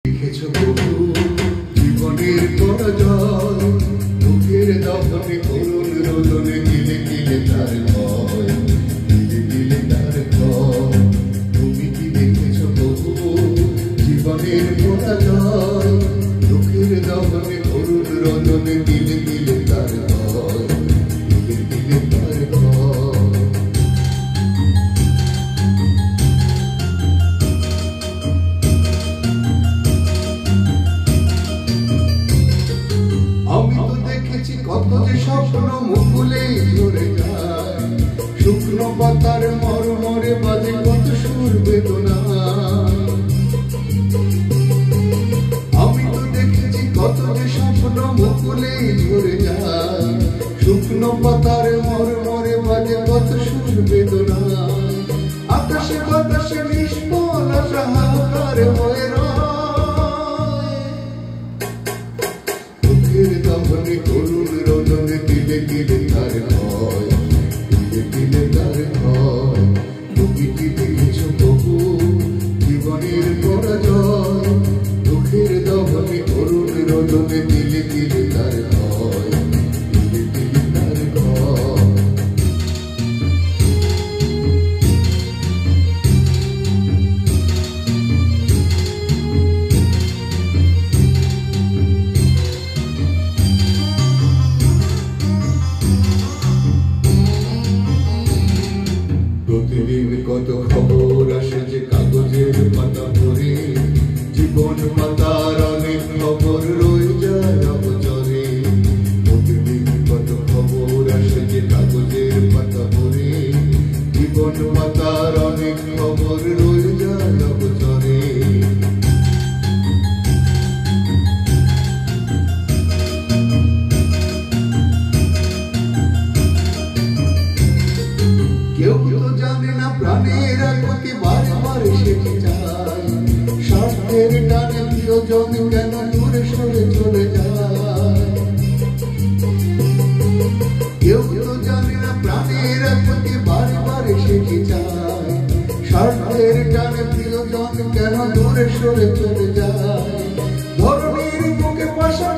লিখেছ বহু জীবনের পরাজয়, বুকের দহনে করুণ রোদনে গিলে গিলে তার ভয়, গিলে গিলে তার ভয়। তুমি কি লিখেছ বহু জীবনের পরাজয়, বুকের দহনে করুণ রোদনে গিলে গিলে তার ভয়, গিলে গিলে তার ভয়। আমি তো দেখেছি কত যে স্বপ্ন মুকুলে ঝরে যায়, শুকনো পাতার মরমরে বাজে কত সুর বেদনা। আমি তো দেখেছি কত যে স্বপ্ন মুকুলে ঝরে যায়, শুকনো পাতার মরমরে বাজে কত সুর বেদনা। আকাশে বাতাসে নিষ্ফল হাহাকার হয়ে দহনে করুণ রোদনে দিলে দিলে তার ভয়, দিলে দিলে তার ভয়। তুমি কি দেখেছ বহু জীবনের পরাজয়, দুঃখের দহনে করুণ রোদনে দিলে দিলে তার ভয়, দিলে দিলে তার ভয়। প্রতিদিন কত খবর আসে যে কাগজের পাতা ভরে, জীবন পাতার অনেক খবর রয়ে যায় অবচরে। প্রতিদিন কত খবর আসে যে কাগজের পাতা ভরে, জীবন পাতার অনেক খবর রয়ে যায় অবচরে। কেউ তো জানে না প্রাণের আকুতি বারে বারে সেটি যায়, স্বার্থের টানে প্রিয়জন কেন দূরে সরে চলে যায়। কেউ তো জানে না প্রাণের আকুতি বারে বারে সেটি যায়, স্বার্থের টানে প্রিয়জন কেন দূরে সরে চলে যায়। ধরনের বুকে পাশা